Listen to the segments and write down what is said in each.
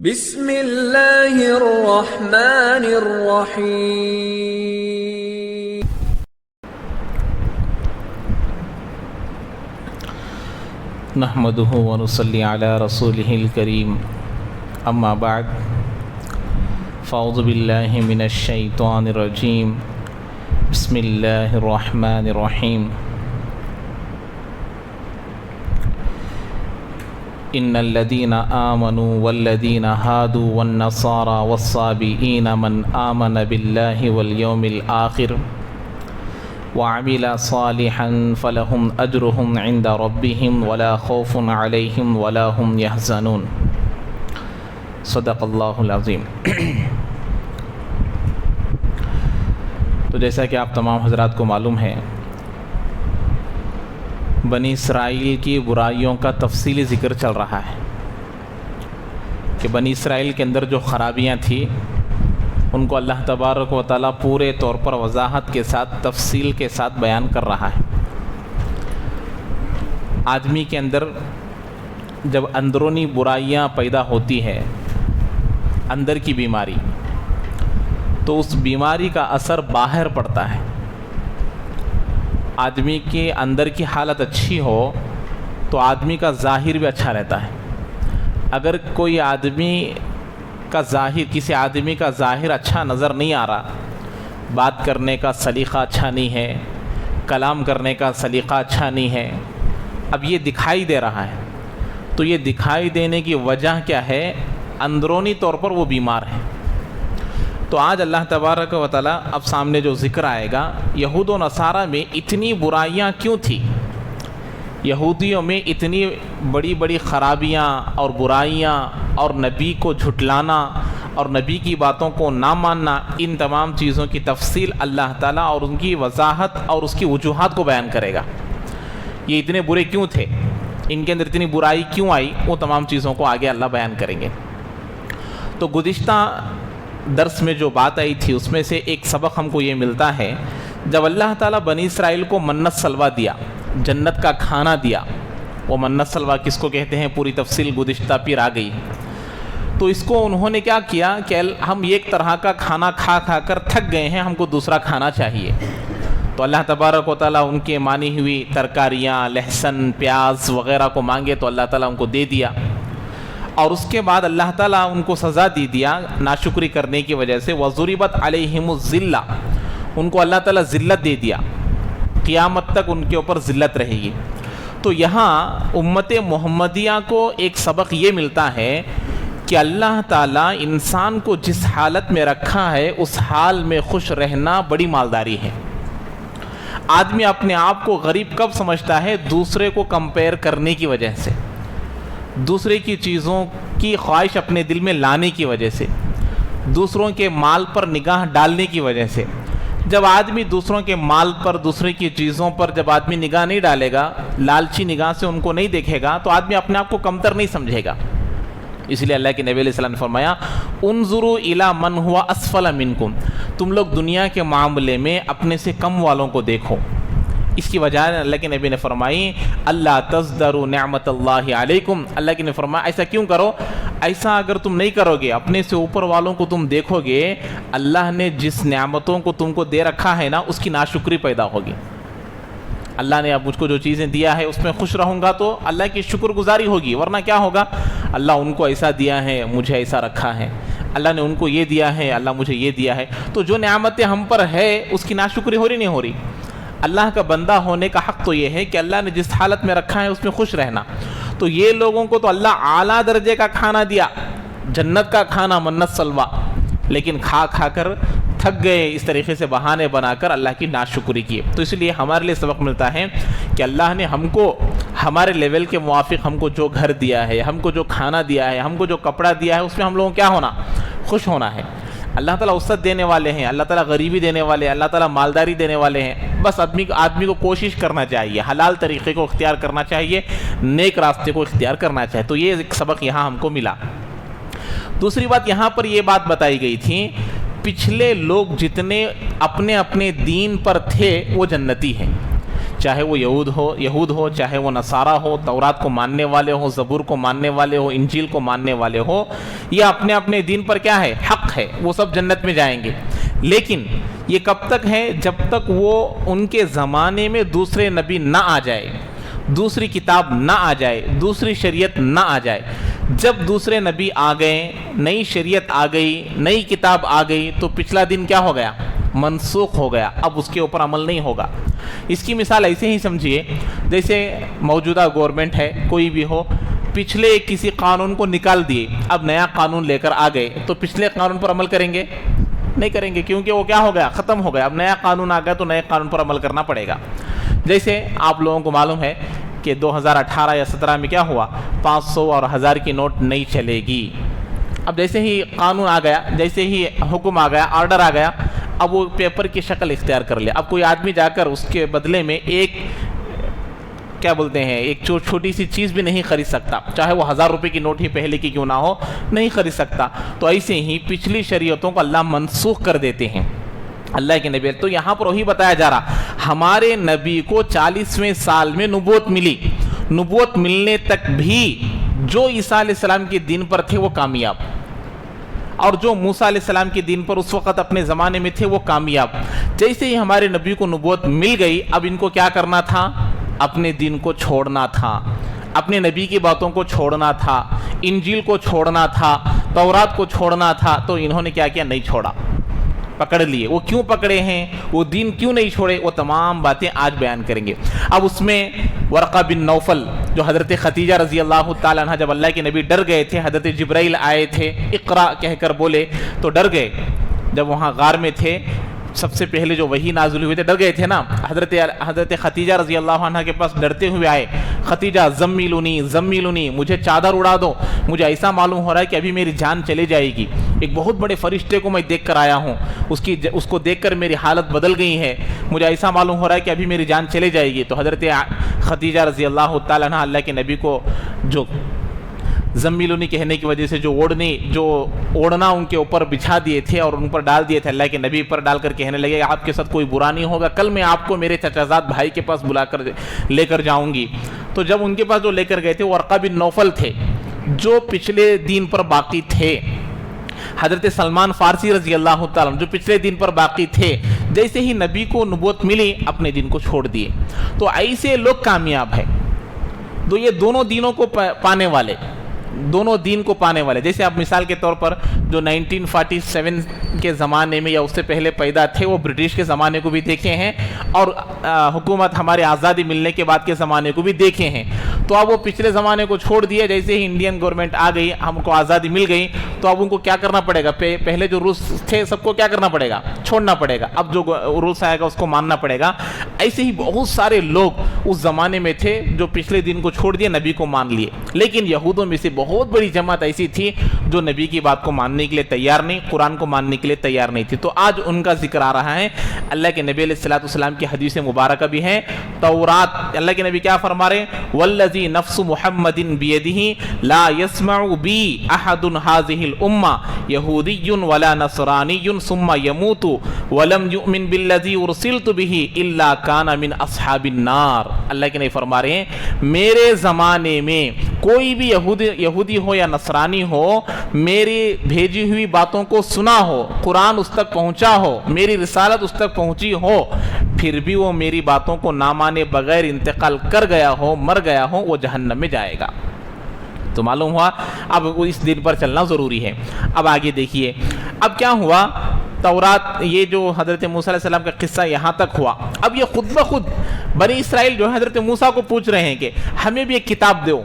بسم اللہ الرحمن الرحیم۔ نحمده ونصلي على رسوله الكريم، اما بعد فاعوذ بالله من الشیطان الرجیم، بسم اللہ الرحمن الرحیم۔ ان الذين آمنوا والذين هادوا والنصارى والصابئين من آمن بالله واليوم الآخر وعمل صالحا فلهم أجرهم عند ربهم ولا خوف عليهم ولا هم يحزنون۔ صدق اللہ العظیم۔ تو جیسا کہ آپ تمام حضرات کو معلوم ہے، بنی اسرائیل کی برائیوں کا تفصیلی ذکر چل رہا ہے کہ بنی اسرائیل کے اندر جو خرابیاں تھیں ان کو اللہ تبارک و تعالیٰ پورے طور پر وضاحت کے ساتھ، تفصیل کے ساتھ بیان کر رہا ہے۔ آدمی کے اندر جب اندرونی برائیاں پیدا ہوتی ہے، اندر کی بیماری، تو اس بیماری کا اثر باہر پڑتا ہے۔ آدمی کے اندر کی حالت اچھی ہو تو آدمی کا ظاہر بھی اچھا رہتا ہے۔ اگر کوئی آدمی کا ظاہر، کسی آدمی کا ظاہر اچھا نظر نہیں آ رہا، بات کرنے کا سلیقہ اچھا نہیں ہے، کلام کرنے کا سلیقہ اچھا نہیں ہے، اب یہ دکھائی دے رہا ہے، تو یہ دکھائی دینے کی وجہ کیا ہے؟ اندرونی طور پر وہ بیمار ہے۔ تو آج اللہ تبارک و تعالیٰ اب سامنے جو ذکر آئے گا، یہود و نصارہ میں اتنی برائیاں کیوں تھیں، یہودیوں میں اتنی بڑی بڑی خرابیاں اور برائیاں اور نبی کو جھٹلانا اور نبی کی باتوں کو نہ ماننا، ان تمام چیزوں کی تفصیل اللہ تعالیٰ اور ان کی وضاحت اور اس کی وجوہات کو بیان کرے گا۔ یہ اتنے برے کیوں تھے، ان کے اندر اتنی برائی کیوں آئی، وہ تمام چیزوں کو آگے اللہ بیان کریں گے۔ تو گزشتہ درس میں جو بات آئی تھی اس میں سے ایک سبق ہم کو یہ ملتا ہے، جب اللہ تعالیٰ بنی اسرائیل کو منت سلوہ دیا، جنت کا کھانا دیا، وہ منت سلوہ کس کو کہتے ہیں پوری تفصیل گزشتہ پھر آ گئی، تو اس کو انہوں نے کیا کیا کہ ہم ایک طرح کا کھانا کھا کھا کر تھک گئے ہیں، ہم کو دوسرا کھانا چاہیے۔ تو اللہ تبارک و تعالیٰ ان کے مانی ہوئی ترکاریاں، لہسن، پیاز وغیرہ کو مانگے تو اللہ تعالیٰ ان کو دے دیا، اور اس کے بعد اللہ تعالیٰ ان کو سزا دیا ناشکری کرنے کی وجہ سے۔ وَضُرِبَتْ عَلَيْهِمُ الذِّلَّةُ، ان کو اللہ تعالیٰ ذلت دے دیا، قیامت تک ان کے اوپر ذلت رہے گی۔ تو یہاں امت محمدیہ کو ایک سبق یہ ملتا ہے کہ اللہ تعالیٰ انسان کو جس حالت میں رکھا ہے اس حال میں خوش رہنا بڑی مالداری ہے۔ آدمی اپنے آپ کو غریب کب سمجھتا ہے؟ دوسرے کو کمپیئر کرنے کی وجہ سے، دوسرے کی چیزوں کی خواہش اپنے دل میں لانے کی وجہ سے، دوسروں کے مال پر نگاہ ڈالنے کی وجہ سے۔ جب آدمی دوسروں کے مال پر، دوسرے کی چیزوں پر جب آدمی نگاہ نہیں ڈالے گا، لالچی نگاہ سے ان کو نہیں دیکھے گا، تو آدمی اپنے آپ کو کمتر نہیں سمجھے گا۔ اس لیے اللہ کے نبی علیہ السلام نے فرمایا، انظروا الی من هو اسفل منکم، تم لوگ دنیا کے معاملے میں اپنے سے کم والوں کو دیکھو۔ اس کی وجہ اللہ کے نبی نے فرمائی، اللہ تزدروا نعمت اللہ علیکم، اللہ کے نے فرمایا ایسا کیوں کرو؟ ایسا اگر تم نہیں کرو گے، اپنے سے اوپر والوں کو تم دیکھو گے، اللہ نے جس نعمتوں کو تم کو دے رکھا ہے نا، اس کی ناشکری پیدا ہوگی۔ اللہ نے اب مجھ کو جو چیزیں دیا ہے اس میں خوش رہوں گا تو اللہ کی شکر گزاری ہوگی، ورنہ کیا ہوگا؟ اللہ ان کو ایسا دیا ہے، مجھے ایسا رکھا ہے، اللہ نے ان کو یہ دیا ہے، اللہ مجھے یہ دیا ہے، تو جو نعمتیں ہم پر ہے اس کی ناشکری ہو رہی نہیں ہو رہی؟ اللہ کا بندہ ہونے کا حق تو یہ ہے کہ اللہ نے جس حالت میں رکھا ہے اس میں خوش رہنا۔ تو یہ لوگوں کو تو اللہ اعلیٰ درجے کا کھانا دیا، جنت کا کھانا منت سلوہ، لیکن کھا کھا کر تھک گئے، اس طریقے سے بہانے بنا کر اللہ کی ناشکری کیے۔ تو اس لیے ہمارے لیے سبق ملتا ہے کہ اللہ نے ہم کو ہمارے لیول کے موافق ہم کو جو گھر دیا ہے، ہم کو جو کھانا دیا ہے، ہم کو جو کپڑا دیا ہے، اس میں ہم لوگوں کو کیا ہونا؟ خوش ہونا ہے۔ اللہ تعالیٰ وسعت دینے والے ہیں، اللہ تعالیٰ غریبی دینے والے ہیں، اللہ تعالیٰ مالداری دینے والے ہیں، بس آدمی کو کوشش کرنا چاہیے، حلال طریقے کو اختیار کرنا چاہیے، نیک راستے کو اختیار کرنا چاہیے۔ تو یہ ایک سبق یہاں ہم کو ملا۔ دوسری بات یہاں پر یہ بات بتائی گئی تھی، پچھلے لوگ جتنے اپنے اپنے دین پر تھے وہ جنتی ہیں، چاہے وہ یہود ہو چاہے وہ نصارہ ہو، تورات کو ماننے والے ہو، زبور کو ماننے والے ہو، انجیل کو ماننے والے ہو، یہ اپنے اپنے دین پر کیا ہے؟ حق ہے، وہ سب جنت میں جائیں گے۔ لیکن یہ کب تک ہے؟ جب تک وہ ان کے زمانے میں دوسرے نبی نہ آ جائے، دوسری کتاب نہ آ جائے، دوسری شریعت نہ آ جائے۔ جب دوسرے نبی آ گئے، نئی شریعت آ گئی، نئی کتاب آ گئی، تو پچھلا دن کیا ہو گیا؟ منسوخ ہو گیا، اب اس کے اوپر عمل نہیں ہوگا۔ اس کی مثال ایسے ہی سمجھیے، جیسے موجودہ گورنمنٹ ہے، کوئی بھی ہو، پچھلے کسی قانون کو نکال دیے، اب نیا قانون لے کر آ گئے، تو پچھلے قانون پر عمل کریں گے؟ نہیں کریں گے، کیونکہ وہ کیا ہو گیا؟ ختم ہو گیا۔ اب نیا قانون آ گیا تو نئے قانون پر عمل کرنا پڑے گا۔ جیسے آپ لوگوں کو معلوم ہے کہ 2018 یا 17 میں کیا ہوا؟ 500 اور 1000 کی نوٹ نہیں چلے گی۔ اب جیسے ہی قانون آ گیا، جیسے ہی حکم آ گیا، آرڈر آ گیا، اب وہ پیپر کی شکل اختیار کر لیا۔ اب کوئی آدمی جا کر اس کے بدلے میں ایک کیا بولتے ہیں، ایک چھوٹی سی چیز بھی نہیں خرید سکتا، چاہے وہ 1000 روپے کی نوٹ ہی پہلے کی کیوں نہ ہو، نہیں خرید سکتا۔ تو ایسے ہی پچھلی شریعتوں کو اللہ منسوخ کر دیتے ہیں اللہ کے نبی۔ تو یہاں پر وہی بتایا جا رہا، ہمارے نبی کو 40ویں سال میں نبوت ملی، نبوت ملنے تک بھی جو عیسیٰ علیہ السلام کے دین پر تھے وہ کامیاب، اور جو موسیٰ علیہ السلام کے دین پر اس وقت اپنے زمانے میں تھے وہ کامیاب۔ جیسے ہی ہمارے نبی کو نبوت مل گئی، اب ان کو کیا کرنا تھا؟ اپنے دین کو چھوڑنا تھا، اپنے نبی کی باتوں کو چھوڑنا تھا، انجیل کو چھوڑنا تھا، تورات کو چھوڑنا تھا۔ تو انہوں نے کیا کیا؟ نہیں چھوڑا، پکڑ لیے۔ وہ کیوں پکڑے ہیں؟ وہ دین کیوں نہیں چھوڑے؟ وہ تمام باتیں آج بیان کریں گے۔ اب اس میں ورقہ بن نوفل جو حضرت خدیجہ رضی اللہ تعالیٰ عنہ، جب اللہ کے نبی ڈر گئے تھے، حضرت جبرائیل آئے تھے، اقرا کہہ کر بولے تو ڈر گئے۔ جب وہاں غار میں تھے، سب سے پہلے جو وحی نازل ہوئے تھے، ڈر گئے تھے نا۔ حضرت خدیجہ رضی اللہ عنہ کے پاس ڈرتے ہوئے آئے، خدیجہ زمیلونی زمیلونی، مجھے چادر اڑا دو، مجھے ایسا معلوم ہو رہا ہے کہ ابھی میری جان چلے جائے گی، ایک بہت بڑے فرشتے کو میں دیکھ کر آیا ہوں، اس کو دیکھ کر میری حالت بدل گئی ہے، مجھے ایسا معلوم ہو رہا ہے کہ ابھی میری جان چلے جائے گی۔ تو حضرت خدیجہ رضی اللہ تعالیٰ عنہ اللہ کے نبی کو جو زمیلونی کہنے کی وجہ سے جو اوڑھنا ان کے اوپر بچھا دیے تھے اور ان پر ڈال دیے تھے، اللہ کے نبی پر ڈال کر کہنے لگے آپ کے ساتھ کوئی برا نہیں ہوگا، کل میں آپ کو میرے چچا زاد بھائی کے پاس بلا کر لے کر جاؤں گی۔ تو جب ان کے پاس جو لے کر گئے تھے، ورقہ بن نوفل تھے جو پچھلے دین پر باقی تھے، حضرت سلمان فارسی رضی اللہ تعالیٰ جو پچھلے دین پر باقی تھے، جیسے ہی نبی کو نبوت ملی اپنے دین کو چھوڑ دیے۔ تو ایسے لوگ کامیاب ہیں، تو یہ دونوں دینوں کو پانے والے، دونوں دین کو پانے والے۔ جیسے آپ مثال کے طور پر جو 1947 کے زمانے میں یا اس سے پہلے پیدا تھے، وہ برٹش کے زمانے کو بھی دیکھے ہیں، اور حکومت ہمارے آزادی ملنے کے بعد کے زمانے کو بھی دیکھے ہیں۔ تو اب وہ پچھلے زمانے کو چھوڑ دیے، جیسے ہی انڈین گورنمنٹ آ گئی، ہم کو آزادی مل گئی، تو اب ان کو کیا کرنا پڑے گا؟ پہلے جو رولس تھے سب کو کیا کرنا پڑے گا؟ چھوڑنا پڑے گا۔ اب جو رولس آئے گا اس کو ماننا پڑے گا۔ ایسے ہی بہت سارے لوگ اس زمانے میں تھے جو پچھلے دن کو چھوڑ دیے، نبی کو مان لیے، لیکن یہودوں میں سے بہت بڑی جماعت ایسی تھی جو نبی کی بات کو ماننے کے لیے تیار نہیں، قرآن کو ماننے کے لیے تیار نہیں تھی۔ تو آج ان کا ذکر آ رہا ہے۔ اللہ کے نبی علیہ الصلوۃ والسلام کی حدیث مبارکہ بھی ہے، تورات، اللہ کے نبی کیا فرما رہے ہیں؟ والذی نفس محمد بیدہ لا یسمع بی احد هذه الامہ یہودی ولا نصرانی ثم یموت ولم یؤمن بالذی ارسلت به الا کان من اصحاب النار۔ اللہ کے نبی فرما رہے ہیں میرے زمانے میں کوئی بھی یہودی ہو یا نصرانی ہو، میری بھیجی ہوئی باتوں کو سنا ہو، قرآن اس تک پہنچا ہو، میری رسالت اس تک پہنچی ہو، پھر بھی وہ میری باتوں کو نہ مانے بغیر انتقال کر گیا ہو، مر گیا ہو، وہ جہنم میں جائے گا۔ تو معلوم ہوا اب اس دین پر چلنا ضروری ہے۔ اب آگے دیکھیے اب کیا ہوا۔ تورات، یہ جو حضرت موسیٰ علیہ السلام کا قصہ یہاں تک ہوا۔ اب یہ خود بخود بنی اسرائیل جو حضرت موسیٰ کو پوچھ رہے ہیں کہ ہمیں بھی ایک کتاب دو،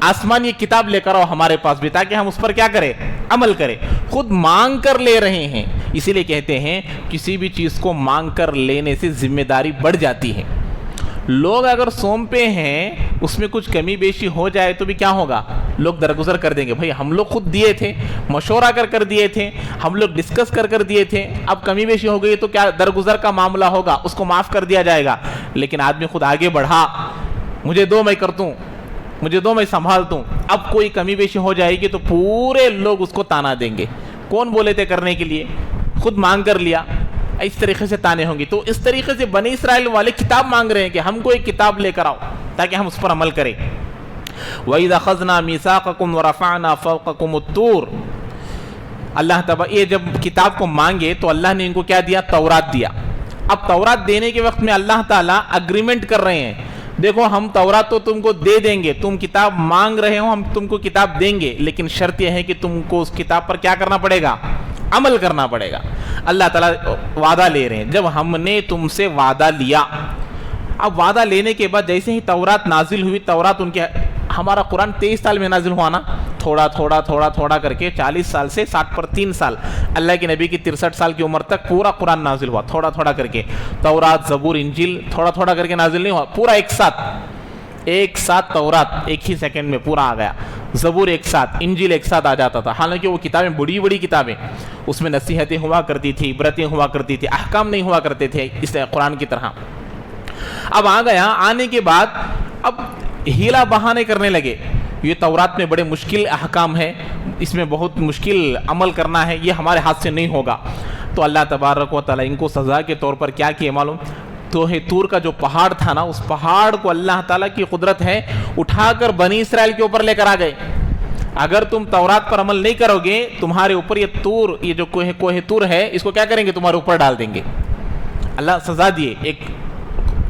آسمان یہ کتاب لے کر آؤ ہمارے پاس بھی، تاکہ ہم اس پر کیا کریں؟ عمل کریں۔ خود مانگ کر لے رہے ہیں۔ اسی لیے کہتے ہیں کسی بھی چیز کو مانگ کر لینے سے ذمہ داری بڑھ جاتی ہے۔ لوگ اگر سونپے ہیں، اس میں کچھ کمی بیشی ہو جائے تو بھی کیا ہوگا؟ لوگ درگزر کر دیں گے، بھائی ہم لوگ خود دیے تھے، مشورہ کر دیے تھے، ہم لوگ ڈسکس کر دیے تھے، اب کمی بیشی ہو گئی تو کیا درگزر کا معاملہ ہوگا، اس کو معاف کر دیا جائے گا۔ لیکن آدمی خود آگے بڑھا، مجھے دو میں کر دوں، مجھے دو میں سنبھال دوں، اب کوئی کمی بیشی ہو جائے گی تو پورے لوگ اس کو تانا دیں گے۔ کون بولے تھے کرنے کے لیے؟ خود مانگ کر لیا۔ اس طریقے سے تانے ہوں گی. تو اس طریقے سے بنی اسرائیل والے کتاب مانگ رہے ہیں کہ ہم کو ایک کتاب لے کر آؤ تاکہ ہم اس پر عمل کریں. وَإِذَا أَخَذْنَا مِيثَاقَكُمْ وَرَفَعْنَا فَوْقَكُمُ الطُّورَ. اللہ تبارک یہ جب کتاب کو مانگے تو اللہ نے ان کو کیا دیا؟ تورات دیا. اب تورات دینے کے وقت میں اللہ تعالیٰ اگریمنٹ کر رہے ہیں, دیکھو ہم تورات تو تم کو دے دیں گے, تم کتاب مانگ رہے ہو ہم تم کو کتاب دیں گے, لیکن شرط یہ ہے کہ تم کو اس کتاب پر کیا کرنا پڑے گا؟ عمل کرنا پڑے گا. اللہ تعالیٰ وعدہ لے رہے ہیں, جب ہم نے تم سے وعدہ لیا, اب وعدہ لینے کے بعد جیسے ہی تورات نازل ہوئی, تورات ان کے, ہمارا قرآن 23 سال میں نازل ہوا نا, تھوڑا تھوڑا تھوڑا تھوڑا کر کے 40 سال سے 60 پر 3 سال, اللہ کے نبی کی 63 سال کی عمر تک پورا قرآن نازل ہوا تھوڑا تھوڑا کر کے. تورات, زبور, انجیل تھوڑا تھوڑا کر کے نازل نہیں ہوا, پورا ایک ساتھ تورات ایک ہی سیکنڈ میں پورا آ گیا, زبور ایک ساتھ, انجیل ایک ساتھ آ جاتا تھا. حالانکہ وہ کتابیں بڑی بڑی کتابیں, اس میں نصیحتیں ہوا کرتی تھی, عبرتیں ہوا کرتی تھی, احکام نہیں ہوا کرتے تھے اس قرآن کی طرح. اب آ گیا, آنے کے بعد اب ہیلا بہانے کرنے لگے, یہ تورات میں بڑے مشکل احکام ہے, اس میں بہت مشکل عمل کرنا ہے, یہ ہمارے ہاتھ سے نہیں ہوگا. تو اللہ تبارک و تعالیٰ ان کو سزا کے طور پر کیا کیے معلوم؟ توح طور کا جو پہاڑ تھا نا, اس پہاڑ کو اللہ تعالیٰ کی قدرت ہے اٹھا کر بنی اسرائیل کے اوپر لے کر آ گئے. اگر تم تورات پر عمل نہیں کرو گے, تمہارے اوپر یہ طور, یہ جو کوہ طور ہے, اس کو کیا کریں گے؟ تمہارے اوپر ڈال دیں گے. اللہ سزا دیے, ایک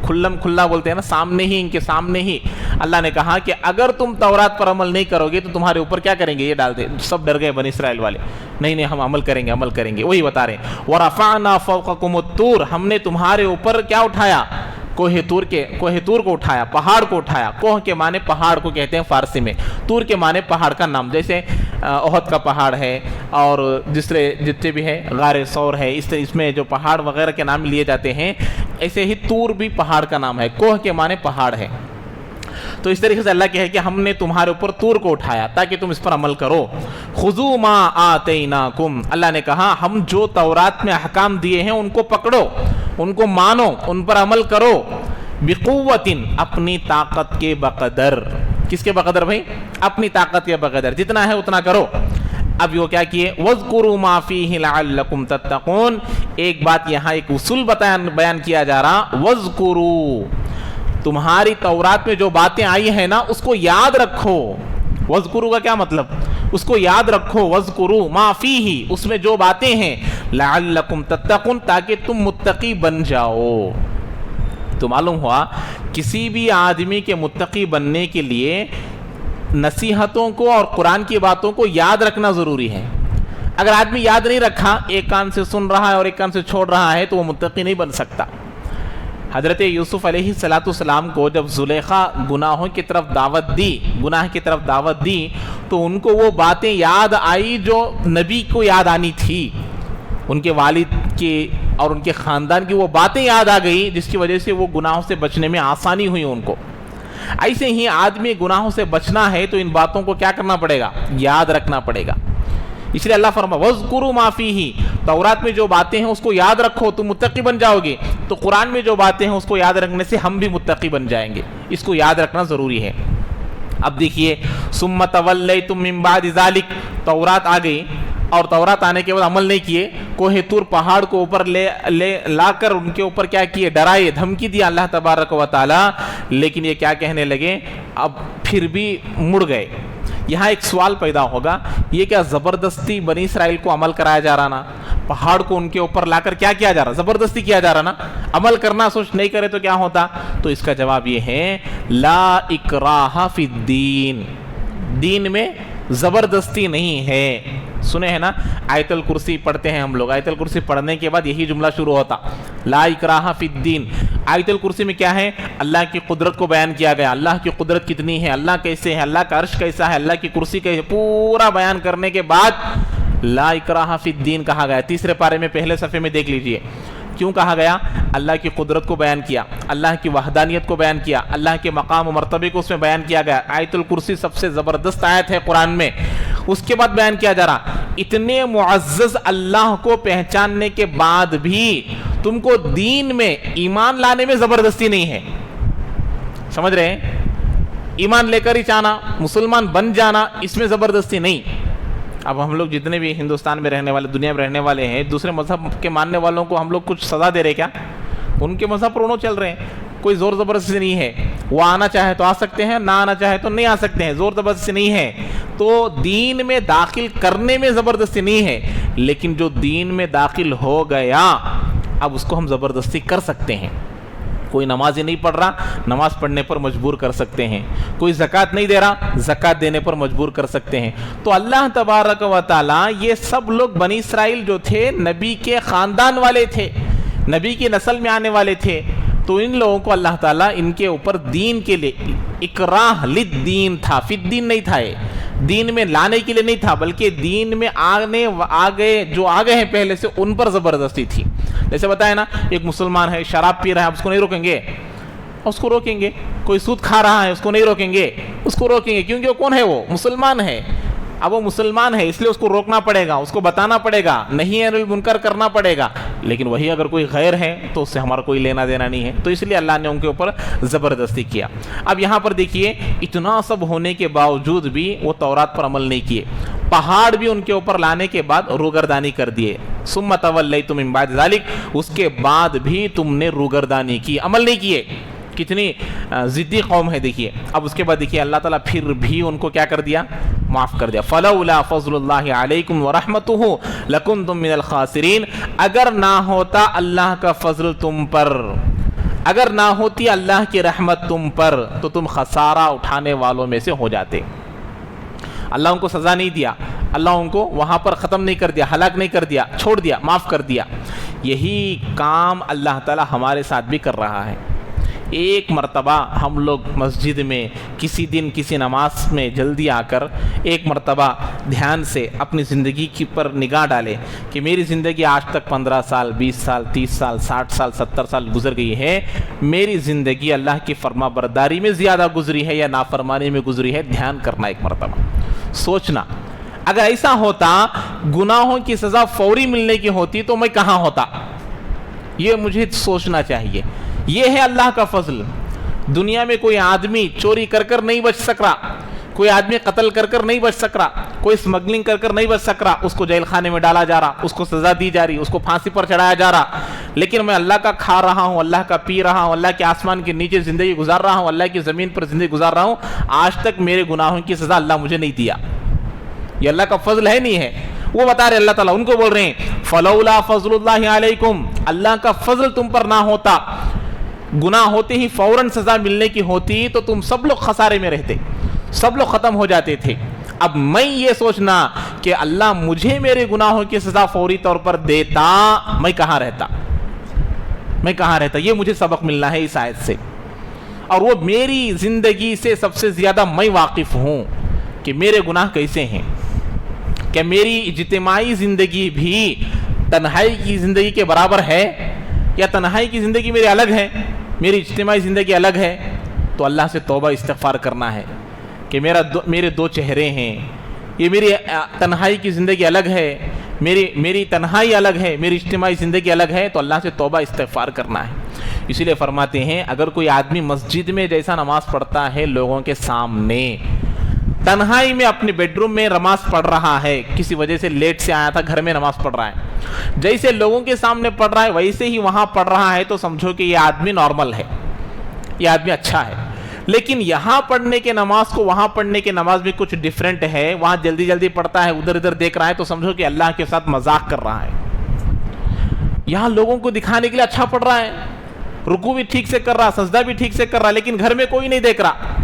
کھلم کھلا بولتے ہیں نا, سامنے ہی, ان کے سامنے ہی اللہ نے کہا کہ اگر تم تورات پر عمل نہیں کرو گے تو تمہارے اوپر کیا کریں گے؟ یہ ڈال دیں. سب ڈر گئے بنی اسرائیل والے, نہیں ہم عمل کریں گے. وہی بتا رہے ہیں, وَرَفَعْنَا فَوْقَكُمُ الطُّورَ, ہم نے تمہارے اوپر کیا اٹھایا؟ کوہ طور کو اٹھایا, پہاڑ کو اٹھایا. کوہ کے معنی پہاڑ کو کہتے ہیں فارسی میں, طور کے معنی پہاڑ کا نام, جیسے احد کا پہاڑ ہے اور دوسرے جتنے بھی ہے, غار ثور ہے, اس میں جو پہاڑ وغیرہ کے نام لیے جاتے ہیں, ایسے ہی طور بھی پہاڑ کا نام ہے. کوہ کے معنی پہاڑ ہے. تو اس طریقے سے اللہ کہے کہ ہم نے تمہارے اوپر طور کو اٹھایا تاکہ تم اس پر عمل کرو. خذوا ما آتیناکم, اللہ نے کہا ہم جو تورات میں احکام دیے ہیں ان کو پکڑو, ان کو مانو, ان پر عمل کرو. بقوت, اپنی طاقت کے بقدر. کس کے بقدر بھائی؟ اپنی طاقت کے بقدر, جتنا ہے اتنا کرو. اب یہ کیا کیے؟ وَاذْكُرُوا مَا فِيهِ لَعَلَّكُمْ تَتَّقُونَ. ایک بات یہاں ایک اصول بیان کیا جا رہا, وَاذْكُرُوا, تمہاری تورات میں جو باتیں آئی ہیں نا اس کو یاد رکھو. وَاذْكُرُوا کا کیا مطلب؟ اس کو یاد رکھو. وَاذْكُرُوا مَا فِيهِ, اس میں جو باتیں ہیں, لَعَلَّكُمْ تَتَّقُونَ, تاکہ تم متقی بن جاؤ. تو معلوم ہوا کسی بھی آدمی کے متقی بننے کے لیے نصیحتوں کو اور قرآن کی باتوں کو یاد رکھنا ضروری ہے. اگر آدمی یاد نہیں رکھا, ایک کان سے سن رہا ہے اور ایک کان سے چھوڑ رہا ہے, تو وہ متقی نہیں بن سکتا. حضرت یوسف علیہ السلام کو جب زلیخا گناہوں کی طرف دعوت دی, گناہ کی طرف دعوت دی, تو ان کو وہ باتیں یاد آئی جو نبی کو یاد آنی تھی. ان کے والد کی اور ان کے خاندان کی وہ باتیں یاد آ گئی, جس کی وجہ سے وہ گناہوں سے بچنے میں آسانی ہوئی ان کو. ایسے ہی آدمی گناہوں سے بچنا ہے تو ان باتوں کو کیا کرنا پڑے گا؟ یاد رکھنا پڑے گا. اس لیے اللہ فرمایا وَاذْكُرُوا مَا فِيهِ, تورات میں جو باتیں ہیں اس کو یاد رکھو, تم متقی بن جاؤ گے. تو قرآن میں جو باتیں ہیں اس کو یاد رکھنے سے ہم بھی متقی بن جائیں گے, اس کو یاد رکھنا ضروری ہے. اب دیکھیے, ثُمَّ تَوَلَّيْتُم مِّن بَعْدِ ذَلِكَ, تورات آ گئی اور تورات آنے کے بعد عمل نہیں کیے. کوہ طور پہاڑ کو اوپر لا کر ان کے اوپر کیا کیے؟ ڈرائے, دھمکی دیا اللہ تبارک و تعالی. لیکن یہ کیا کہنے لگے؟ اب پھر بھی مڑ گئے. یہاں ایک سوال پیدا ہوگا, یہ کیا زبردستی بنی اسرائیل کو عمل کرایا جا رہا نا؟ پہاڑ کو ان کے اوپر لا کر کیا کیا جا رہا؟ زبردستی کیا جا رہا نا. عمل کرنا سوچ نہیں کرے تو کیا ہوتا؟ تو اس کا جواب یہ ہے, لا اکراہ فی الدین, دین میں زبردستی نہیں ہے. سنے ہیں نا, آیت الکرسی پڑھتے ہیں ہم لوگ, آیت الکرسی پڑھنے کے بعد یہی جملہ شروع ہوتا, لا اکراہ فی الدین. آیت الکرسی میں کیا ہے؟ اللہ کی قدرت کو بیان کیا گیا, اللہ کی قدرت کتنی ہے, اللہ کیسے ہے, اللہ کا عرش کیسا ہے, اللہ کی کرسی کیسے, پورا بیان کرنے کے بعد لا اکراہ فی الدین کہا گیا. تیسرے پارے میں پہلے صفحے میں دیکھ لیجئے کیوں کہا گیا. اللہ کی قدرت کو بیان کیا, اللہ کی وحدانیت کو بیان کیا, اللہ کے مقام و مرتبے کو اس میں بیان کیا گیا. آیت الکرسی سب سے زبردست آیت ہے قرآن میں. اس کے بعد بیان کیا جا رہا, اتنے معزز اللہ کو پہچاننے کے بعد بھی تم کو دین میں ایمان لانے میں زبردستی نہیں ہے. سمجھ رہے ہیں؟ ایمان لے کر ہی چاہنا, مسلمان بن جانا, اس میں زبردستی نہیں. اب ہم لوگ جتنے بھی ہندوستان میں رہنے والے، دنیا میں رہنے والے ہیں، دوسرے مذہب کے ماننے والوں کو ہم لوگ کچھ سزا دے رہے کیا؟ ان کے مذہب پر انہوں چل رہے ہیں، کوئی زور زبردستی نہیں ہے، وہ آنا چاہے تو آ سکتے ہیں، نہ آنا چاہے تو نہیں آ سکتے ہیں، زور زبردستی نہیں ہے۔ تو دین میں داخل کرنے میں زبردستی نہیں ہے، لیکن جو دین میں داخل ہو گیا اب اس کو ہم زبردستی کر سکتے ہیں۔ کوئی نماز ہی نہیں پڑھ رہا، نماز پڑھنے پر مجبور کر سکتے ہیں۔ کوئی زکوٰۃ نہیں دے رہا، زکوٰۃ دینے پر مجبور کر سکتے ہیں۔ تو اللہ تبارک و تعالیٰ یہ سب لوگ بنی اسرائیل جو تھے نبی کے خاندان والے تھے، نبی کی نسل میں آنے والے تھے، تو ان لوگوں کو اللہ تعالیٰ ان کے اوپر دین کے لیے اکراہ للدین تھا، فی الدین نہیں تھا، یہ دین میں لانے کے لیے نہیں تھا، بلکہ دین میں آگے جو آگے ہیں پہلے سے ان پر زبردستی تھی۔ جیسے بتایا نا، ایک مسلمان ہے شراب پی رہا ہے، آپ اس کو نہیں روکیں گے؟ اس کو روکیں گے۔ کوئی سود کھا رہا ہے، اس کو نہیں روکیں گے؟ اس کو روکیں گے، کیونکہ وہ کون ہے؟ وہ مسلمان ہے۔ اب وہ مسلمان ہے اس لیے اس کو روکنا پڑے گا، اس کو بتانا پڑے گا، نہیں ہے منکر کرنا پڑے گا۔ لیکن وہی اگر کوئی غیر ہے تو اس سے ہمارا کوئی لینا دینا نہیں ہے، تو اس لیے اللہ نے ان کے اوپر زبردستی کیا۔ اب یہاں پر دیکھیے، اتنا سب ہونے کے باوجود بھی وہ تورات پر عمل نہیں کیے، پہاڑ بھی ان کے اوپر لانے کے بعد روگردانی کر دیے۔ ثم تولیتم من بعد ذلک، اس کے بعد بھی تم نے روگردانی کی، عمل نہیں کیے۔ کتنی ضدی قوم ہے دیکھیے۔ اب اس کے بعد دیکھیے اللہ تعالیٰ پھر بھی ان کو کیا کر دیا؟ معاف کر دیا۔ فلولا فضل اللہ علیکم ورحمتہ لکنتم من الخاسرین، اگر نہ ہوتا اللہ کا فضل تم پر، اگر نہ ہوتی اللہ کی رحمت تم پر، تو تم خسارہ اٹھانے والوں میں سے ہو جاتے۔ اللہ ان کو سزا نہیں دیا، اللہ ان کو وہاں پر ختم نہیں کر دیا، ہلاک نہیں کر دیا، چھوڑ دیا، معاف کر دیا۔ یہی کام اللہ تعالیٰ ہمارے ساتھ بھی کر رہا ہے۔ ایک مرتبہ ہم لوگ مسجد میں کسی دن کسی نماز میں جلدی آ کر ایک مرتبہ دھیان سے اپنی زندگی کی پر نگاہ ڈالے کہ میری زندگی آج تک 15 سال 20 سال 30 سال 60 سال 70 سال گزر گئی ہے، میری زندگی اللہ کی فرما برداری میں زیادہ گزری ہے یا نافرمانی میں گزری ہے؟ دھیان کرنا ایک مرتبہ، سوچنا۔ اگر ایسا ہوتا، گناہوں کی سزا فوری ملنے کی ہوتی تو میں کہاں ہوتا؟ یہ مجھے سوچنا چاہیے۔ یہ ہے اللہ کا فضل۔ دنیا میں کوئی آدمی چوری کر کر نہیں بچ سک رہا، کوئی آدمی قتل کر کر نہیں بچ سک رہا، کوئی اسمگلنگ کر کر نہیں بچ سک رہا، اس کو جیل خانے میں ڈالا جا رہا، اس کو سزا دی جا رہی، اس کو پھانسی پر چڑھایا جا رہا۔ لیکن میں اللہ کا کھا رہا ہوں، اللہ کا پی رہا ہوں، اللہ کے آسمان کے نیچے زندگی گزار رہا ہوں، اللہ کی زمین پر زندگی گزار رہا ہوں، آج تک میرے گناہوں کی سزا اللہ مجھے نہیں دیا۔ یہ اللہ کا فضل ہے نہیں ہے؟ وہ بتا رہے اللہ تعالیٰ، ان کو بول رہے ہیں فلولا فضل اللہ علیکم، اللہ کا فضل تم پر نہ ہوتا، گناہ ہوتے ہی فوراً سزا ملنے کی ہوتی تو تم سب لوگ خسارے میں رہتے، سب لوگ ختم ہو جاتے تھے۔ اب میں یہ سوچنا کہ اللہ مجھے میرے گناہوں کی سزا فوری طور پر دیتا، میں کہاں رہتا، میں کہاں رہتا؟ یہ مجھے سبق ملنا ہے اس آیت سے، اور وہ میری زندگی سے سب سے زیادہ میں واقف ہوں کہ میرے گناہ کیسے ہیں۔ کہ میری اجتماعی زندگی بھی تنہائی کی زندگی کے برابر ہے، یا تنہائی کی زندگی میری الگ ہے، میری اجتماعی زندگی الگ ہے؟ تو اللہ سے توبہ استغفار کرنا ہے کہ میرے دو چہرے ہیں، یہ میری تنہائی کی زندگی الگ ہے، میری تنہائی الگ ہے، میری اجتماعی زندگی الگ ہے، تو اللہ سے توبہ استغفار کرنا ہے۔ اسی لیے فرماتے ہیں اگر کوئی آدمی مسجد میں جیسا نماز پڑھتا ہے لوگوں کے سامنے، تنہائی میں اپنے بیڈ روم میں نماز پڑھ رہا ہے، کسی وجہ سے لیٹ سے آیا تھا، گھر میں نماز پڑھ رہا ہے، جیسے لوگوں کے سامنے پڑھ رہا ہے ویسے ہی وہاں پڑھ رہا ہے، تو سمجھو کہ یہ آدمی نارمل ہے، یہ آدمی اچھا ہے۔ لیکن یہاں پڑھنے کے نماز کو وہاں پڑھنے کے نماز میں کچھ ڈیفرنٹ ہے، وہاں جلدی جلدی پڑھتا ہے، ادھر ادھر دیکھ رہا ہے، تو سمجھو کہ اللہ کے ساتھ مذاق کر رہا ہے۔ یہاں لوگوں کو دکھانے کے لیے اچھا پڑھ رہا ہے، رکوع بھی ٹھیک سے کر رہا، سجدہ بھی ٹھیک سے کر رہا، لیکن گھر میں کوئی نہیں دیکھ رہا،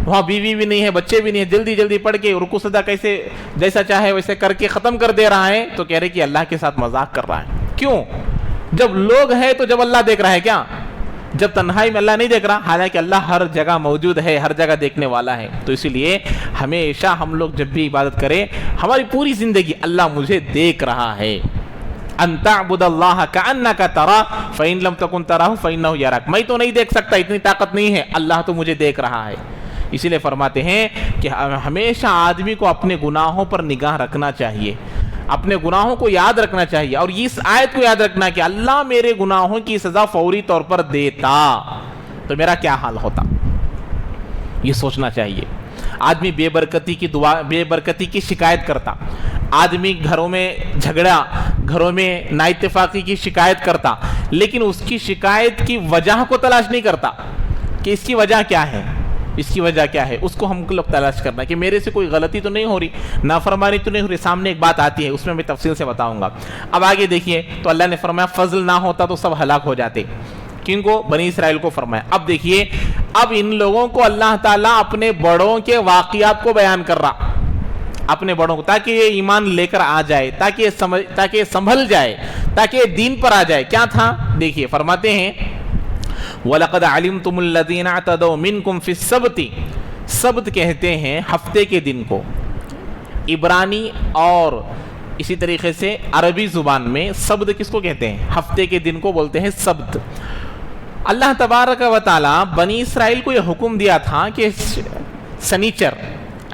وہاں بیوی بھی نہیں ہے، بچے بھی نہیں ہے، جلدی جلدی پڑھ کے رکوع سجدہ کیسے جیسا چاہے ویسے کر کے ختم کر دے رہا ہے، تو کہہ رہے کہ اللہ کے ساتھ مذاق کر رہا ہے۔ کیوں؟ جب لوگ ہیں تو جب اللہ دیکھ رہا ہے کیا؟ جب تنہائی میں اللہ نہیں دیکھ رہا؟ حالانکہ اللہ ہر جگہ موجود ہے، ہر جگہ دیکھنے والا ہے۔ تو اسی لیے ہمیشہ ہم لوگ جب بھی عبادت کریں، ہماری پوری زندگی اللہ مجھے دیکھ رہا ہے۔ ان تعبد اللہ کأنک ترا فإن لم تکن تراہ فإنہ یراک، میں تو نہیں دیکھ سکتا، اتنی طاقت نہیں ہے، اللہ تو مجھے دیکھ رہا ہے۔ اسی لیے فرماتے ہیں کہ ہمیشہ آدمی کو اپنے گناہوں پر نگاہ رکھنا چاہیے، اپنے گناہوں کو یاد رکھنا چاہیے، اور اس آیت کو یاد رکھنا کہ اللہ میرے گناہوں کی سزا فوری طور پر دیتا تو میرا کیا حال ہوتا، یہ سوچنا چاہیے۔ آدمی بے برکتی کی شکایت کرتا، آدمی گھروں میں جھگڑا، گھروں میں نااتفاقی کی شکایت کرتا، لیکن اس کی شکایت کی وجہ کو تلاش نہیں کرتا کہ اس کی وجہ کیا ہے، اس کی وجہ کیا ہے، اس کو ہم لوگ تلاش کرنا کہ میرے سے کوئی غلطی تو نہیں ہو رہی، نافرمانی تو نہیں ہو رہی. سامنے ایک بات آتی ہے، اس میں میں تفصیل سے بتاؤں گا. اب آگے دیکھیے، تو اللہ نے فرمایا فضل نہ ہوتا تو سب ہلاک ہو جاتے. کن کو؟ بنی اسرائیل کو فرمایا. اب دیکھیے، اب ان لوگوں کو اللہ تعالیٰ اپنے بڑوں کے واقعات کو بیان کر رہا، اپنے بڑوں کو، تاکہ یہ ایمان لے کر آ جائے، تاکہ یہ سنبھل جائے، تاکہ یہ دین پر آ جائے. کیا تھا؟ دیکھیے فرماتے ہیں وَلَقَدْ عَلِمْتُمُ الَّذِينَ اعْتَدَوْا مِنْكُمْ فِي السَّبْتِ. سبت کہتے ہیں ہفتے کے دن کو. عبرانی اور اسی طریقے سے عربی زبان میں سبت کس کو کہتے ہیں؟ ہفتے کے دن کو بولتے ہیں سبت. اللہ تبارک و تعالی بنی اسرائیل کو یہ حکم دیا تھا کہ سنیچر،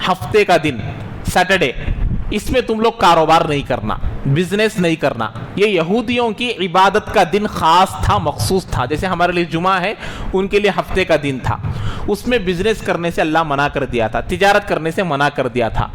ہفتے کا دن، سیٹرڈے، اس میں تم لوگ کاروبار نہیں کرنا، بزنس نہیں کرنا. یہ یہودیوں کی عبادت کا دن خاص تھا، مخصوص تھا. جیسے ہمارے لیے جمعہ ہے، ان کے لیے ہفتے کا دن تھا. اس میں بزنس کرنے سے اللہ منع کر دیا تھا، تجارت کرنے سے منع کر دیا تھا.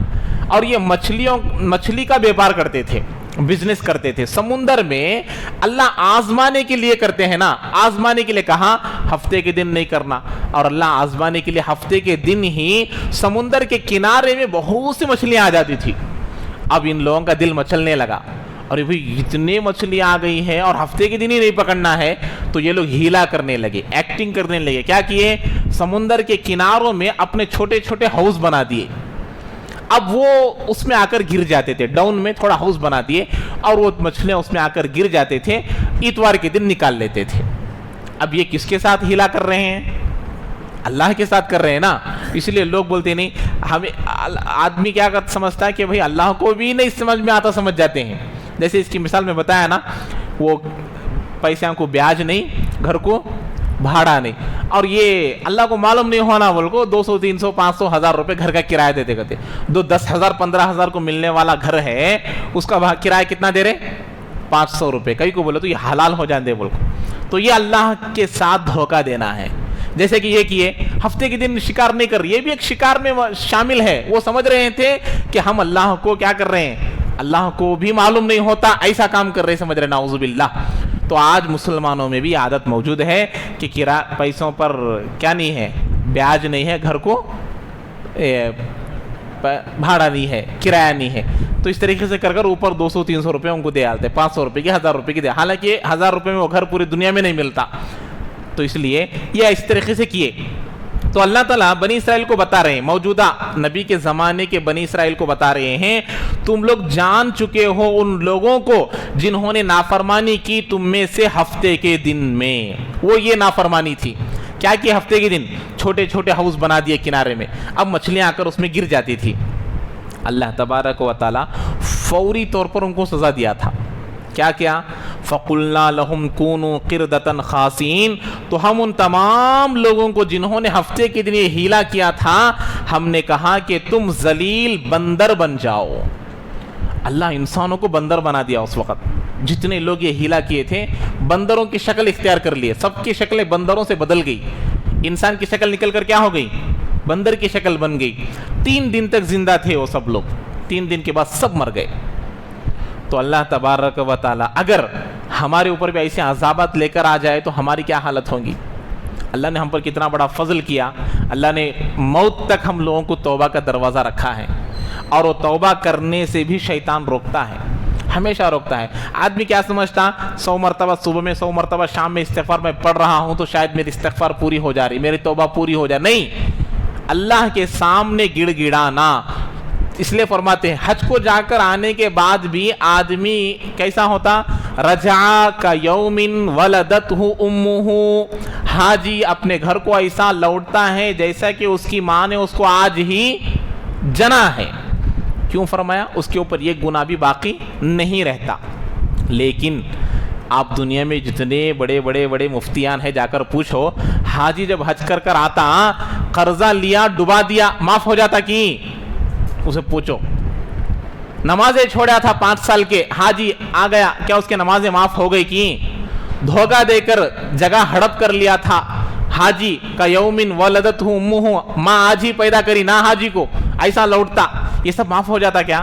اور یہ مچھلی کا بیپار کرتے تھے، بزنس کرتے تھے. سمندر میں اللہ آزمانے کے لیے کرتے ہیں نا، آزمانے کے لیے کہا ہفتے کے دن نہیں کرنا. اور اللہ آزمانے کے لیے ہفتے کے دن ہی سمندر کے کنارے میں بہت سی مچھلیاں آ جاتی تھی. اب ان لوگوں کا دل مچلنے لگا، اور اتنے مچھلیاں آ گئی ہیں اور ہفتے کے دن ہی نہیں پکڑنا ہے، تو یہ لوگ ہیلا کرنے لگے، ایکٹنگ کرنے لگے. کیا کیے؟ سمندر کے کناروں میں اپنے چھوٹے چھوٹے ہاؤس بنا دیے. اب وہ اس میں آ کر گر جاتے تھے، ڈاؤن میں تھوڑا ہاؤس بنا دیے، اور وہ مچھلیاں اس میں آ کر گر جاتے تھے. اتوار کے دن نکال لیتے تھے. اب یہ کس کے ساتھ ہیلا کر رہے ہیں؟ اللہ کے ساتھ کر رہے ہیں نا. اس لیے لوگ بولتے نہیں، ہمیں آدمی کیا سمجھتا ہے کہ بھئی اللہ کو بھی نہیں سمجھ میں آتا، سمجھ جاتے ہیں. جیسے اس کی مثال میں بتایا نا، وہ پیسوں کو بیاج نہیں، گھر کو بھاڑا نہیں. اور یہ اللہ کو معلوم نہیں ہونا بول کو 200 300 500 1000 روپے گھر کا کرایہ دیتے کرتے. 10,000 15,000 کو ملنے والا گھر ہے، اس کا کرایہ کتنا دے رہے؟ 500 روپے. کئی کو بولے تو یہ حلال ہو جاندے بول کو. تو یہ اللہ کے ساتھ دھوکہ دینا ہے. جیسے کہ یہ کیے ہفتے کے دن شکار نہیں کر رہے، یہ بھی ایک شکار میں شامل ہے. وہ سمجھ رہے تھے کہ ہم اللہ کو کیا کر رہے ہیں، اللہ کو بھی معلوم نہیں ہوتا، ایسا کام کر رہے، سمجھ رہے. نعوذ باللہ. تو آج مسلمانوں میں بھی عادت موجود ہے کہ پیسوں پر کیا نہیں ہے، بیاج نہیں ہے، گھر کو بھاڑا نہیں ہے، کرایہ نہیں ہے. تو اس طریقے سے کر کر اوپر 200 300 روپے ان کو دے آتے، 500 روپے کی، 1000 روپے کی دے. حالانکہ 1000 روپے میں وہ گھر پوری دنیا میں نہیں ملتا. تو اس لیے یہ اس طریقے سے کیے. تو اللہ تعالیٰ بنی اسرائیل کو بتا رہے ہیں، موجودہ نبی کے زمانے کے بنی اسرائیل کو بتا رہے ہیں، تم لوگ جان چکے ہو ان لوگوں کو جنہوں نے نافرمانی کی تم میں سے ہفتے کے دن میں. وہ یہ نافرمانی تھی. کیا کہ ہفتے کے دن چھوٹے چھوٹے ہاؤس بنا دیے کنارے میں، اب مچھلیاں آ کر اس میں گر جاتی تھی. اللہ تبارک و تعالیٰ فوری طور پر ان کو سزا دیا تھا. کیا فَقُلْنَا لَهُمْ كُونُوا قِرْدَةً خَاسِئِينَ. تو ہم ان تمام لوگوں کو جنہوں نے ہفتے کے دن یہ ہیلا کیا تھا، ہم نے کہا کہ تم ذلیل بندر بن جاؤ. اللہ انسانوں کو بندر بنا دیا. اس وقت جتنے لوگ یہ ہیلا کیے تھے بندروں کی شکل اختیار کر لیے، سب کی شکلیں بندروں سے بدل گئی. انسان کی شکل نکل کر کیا ہو گئی؟ بندر کی شکل بن گئی. 3 دن تک زندہ تھے وہ سب لوگ، 3 دن کے بعد سب مر گئے. تو اللہ تبارک و تعالیٰ اگر ہمارے اوپر بھی ایسے عذابات لے کر آ جائے تو ہماری کیا حالت ہوگی؟ اللہ نے ہم پر کتنا بڑا فضل کیا. اللہ نے موت تک ہم لوگوں کو توبہ کا دروازہ رکھا ہے، اور وہ توبہ کرنے سے بھی شیطان روکتا ہے، ہمیشہ روکتا ہے. آدمی کیا سمجھتا، 100 مرتبہ صبح میں 100 مرتبہ شام میں استغفار میں پڑھ رہا ہوں تو شاید میری استغفار پوری ہو جا رہی، میری توبہ پوری ہو جائے. نہیں، اللہ کے سامنے گڑ گڑانا. اس لیے فرماتے ہیں حج کو جا کر آنے کے بعد بھی آدمی کیسا ہوتا؟ رجع کا یوم ولدتہ امہ. حاجی اپنے گھر کو ایسا لوٹتا ہے جیسا کہ اس کی ماں نے اس کو آج ہی جنا ہے. کیوں فرمایا؟ اس کے اوپر یہ گناہ بھی باقی نہیں رہتا. لیکن آپ دنیا میں جتنے بڑے بڑے بڑے مفتیان ہیں جا کر پوچھو، حاجی جب حج کر کر آتا قرضہ لیا ڈبا دیا معاف ہو جاتا کی؟ اسے پوچھو. نمازیں چھوڑا تھا 5 سال کے، حاجی آ گیا، کیا اس کے نمازیں معاف ہو گئی کی؟ دھوکہ دے کر جگہ ہڑپ کر لیا تھا، حاجی کا یومن ولدتہ امہ، ماں آج ہی پیدا کری نہ حاجی کو، ایسا لوٹتا، یہ سب معاف ہو جاتا کیا؟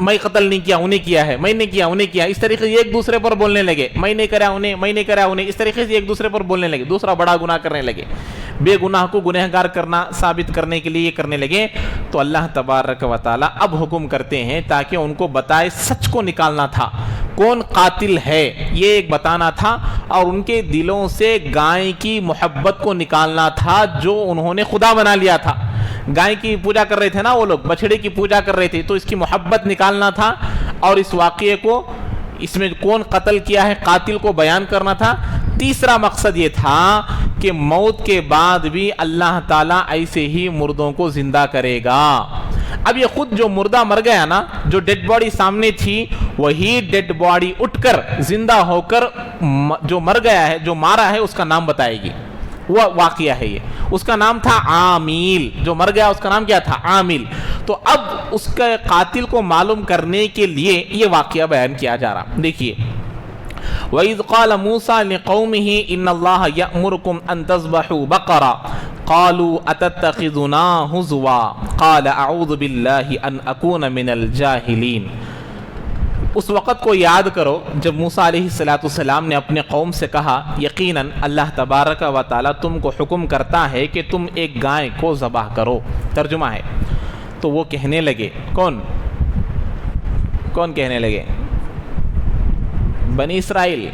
میں قتل نہیں کیا انہیں کیا ہے، میں نے کیا انہیں کیا، اس طریقے سے ایک دوسرے پر بولنے لگے، میں نے کرا انہیں، میں نے کرا انہیں، اس طریقے سے ایک دوسرے پر بولنے لگے، دوسرا بڑا گناہ کرنے لگے، بے گناہ کو گنہگار کرنا ثابت کرنے کے لیے یہ کرنے لگے. تو اللہ تبارک و تعالی اب حکم کرتے ہیں تاکہ ان کو بتائے، سچ کو نکالنا تھا، کون قاتل ہے یہ ایک بتانا تھا، اور ان کے دلوں سے گائے کی محبت کو نکالنا تھا جو انہوں نے خدا بنا لیا تھا. گائے کی پوجا کر رہے تھے نا وہ لوگ، بچڑے کی پوجا کر رہے تھے، تو اس کی محبت نکالنا تھا، اور اس واقعے کو، اس میں کون قتل کیا ہے، قاتل کو بیان کرنا تھا. تیسرا مقصد یہ تھا کہ موت کے بعد بھی اللہ تعالیٰ ایسے ہی مردوں کو زندہ کرے گا. اب یہ خود جو مردہ مر گیا نا، جو ڈیڈ باڈی سامنے تھی، وہی ڈیڈ باڈی اٹھ کر زندہ ہو کر جو مر گیا ہے، جو مارا ہے، اس کا نام بتائے گی. وہ واقعہ ہے یہ، اس کا نام تھا عامیل، جو مر گیا اس کا نام کیا تھا؟ عامیل. تو اب اس کے قاتل کو معلوم کرنے کے لیے یہ واقعہ بیان کیا جا رہا. دیکھیے، وَإِذْ قَالَ مُوسَى لِقَوْمِهِ إِنَّ اللَّهَ يَأْمُرُكُمْ أَن تَذْبَحُوا بَقَرَةً قَالُوا أَتَتَّخِذُنَا هُزُوًا قَالَ أَعُوذُ بِاللَّهِ أَنْ أَكُونَ مِنَ الْجَاهِلِينَ. اس وقت کو یاد کرو جب موسیٰ علیہ السلام نے اپنے قوم سے کہا، یقیناً اللہ تبارک و تعالیٰ تم کو حکم کرتا ہے کہ تم ایک گائے کو ذبح کرو. ترجمہ ہے. تو وہ کہنے لگے، کون کہنے لگے؟ بنی اسرائیل.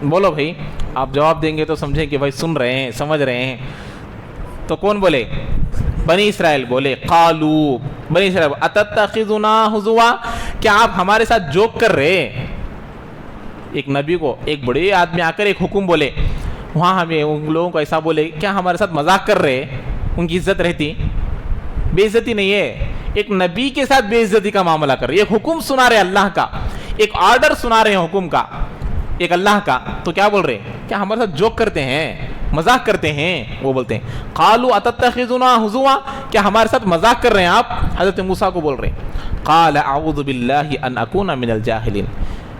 بولو بھائی، آپ جواب دیں گے تو سمجھیں کہ بھائی سن رہے ہیں، سمجھ رہے ہیں. تو کون بولے؟ بنی اسرائیل بولے. قالو، بنی اسرائیل، اتتخذنا ہزوا، کیا آپ ہمارے ساتھ جوک کر رہے؟ ایک نبی کو ایک بڑے آدمی آ کر ایک حکم بولے، وہاں ہمیں ان لوگوں کو ایسا بولے، کیا ہمارے ساتھ مذاق کر رہے؟ ان کی عزت رہتی؟ بے عزتی نہیں ہے، ایک نبی کے ساتھ بے عزتی کا معاملہ کر رہے، ایک حکم سنا رہے اللہ کا، ایک آرڈر سنا رہے ہیں حکم کا، ایک اللہ کا. تو کیا بول رہے؟ کیا ہمارے ساتھ جوک کرتے ہیں، مذاق کرتے ہیں؟ وہ بولتے ہیں قالوا اتتخذنا ہزوا، کیا ہمارے ساتھ مذاق کر رہے ہیں آپ؟ حضرت موسیٰ کو بول رہے ہیں. قال اعوذ باللہ ان اکون من الجاہلین.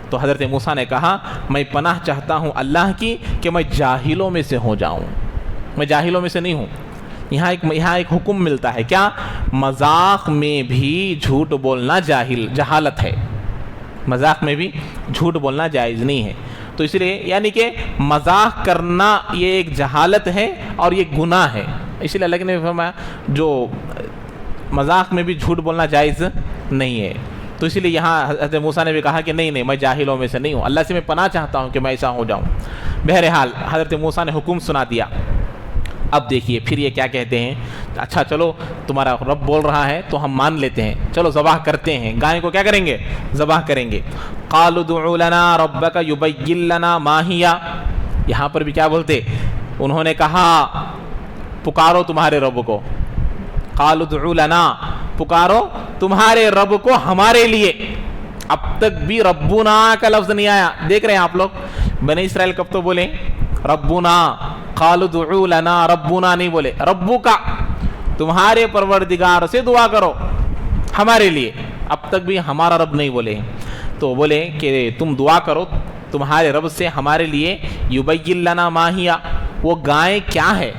تو حضرت موسیٰ نے کہا، میں پناہ چاہتا ہوں اللہ کی کہ میں جاہلوں میں سے ہو جاؤں. میں جاہلوں میں سے نہیں ہوں. یہاں ایک حکم ملتا ہے، کیا؟ مذاق میں بھی جھوٹ بولنا جہالت ہے. مذاق میں بھی جھوٹ بولنا جائز نہیں ہے. تو اس لیے یعنی کہ مذاق کرنا یہ ایک جہالت ہے اور یہ گناہ ہے. اس لیے اللہ نے فرمایا جو مذاق میں بھی جھوٹ بولنا جائز نہیں ہے. تو اسی لیے یہاں حضرت موسیٰ نے بھی کہا کہ نہیں میں جاہلوں میں سے نہیں ہوں، اللہ سے میں پناہ چاہتا ہوں کہ میں ایسا ہو جاؤں. بہرحال حضرت موسیٰ نے حکم سنا دیا. اب دیکھیے پھر یہ کیا کہتے ہیں، اچھا چلو تمہارا رب بول رہا ہے تو ہم مان لیتے ہیں، چلو ذبح کرتے ہیں، گائے کو کیا کریں گے؟ ذبح کریں گے. قالوا ادع لنا ربک یبین لنا ما ہی. یہاں پر بھی کیا بولتے؟ انہوں نے کہا پکارو تمہارے رب کو. قالوا ادع لنا، پکارو تمہارے رب کو ہمارے لیے. اب تک بھی ربنا کا لفظ نہیں آیا. دیکھ رہے ہیں آپ لوگ، بنی اسرائیل کب تو بولے ربنا، قالوا ادعوا لنا ربنا نہیں بولے، ربو کا، تمہارے پروردگار سے دعا کرو ہمارے لیے. اب تک بھی ہمارا رب نہیں بولے. تو بولے کہ تم دعا کرو تمہارے رب سے ہمارے لیے. یبین لنا ما ہی، وہ گائے کیا ہے،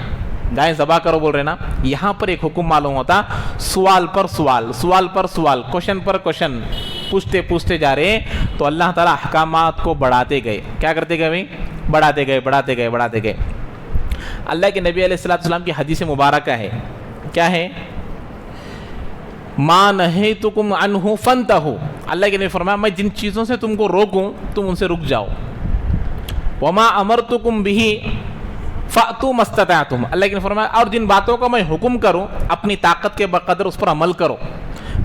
گائے ذبح کرو بول رہے نا. یہاں پر ایک حکم معلوم ہوتا، سوال پر سوال، سوال پر سوال، کوشچن پر کوشچن، پوچھتے جا رہے. تو اللہ تعالیٰ احکامات کو بڑھاتے گئے. کیا کرتے گئے بھائی؟ بڑھاتے گئے. اللہ کے نبی علیہ السلام کی حدیث مبارکہ ہے، کیا ہے؟ ما نہیتکم عنہ فانتہوا. اللہ کے نبی فرمایا میں جن چیزوں سے تم کو روکوں تم ان سے رک جاؤ. وما امرتکم بہ فأتوا ما استطعتم. اللہ کے نبی فرمایا اور جن باتوں کا میں حکم کروں اپنی طاقت کے بقدر اس پر عمل کرو.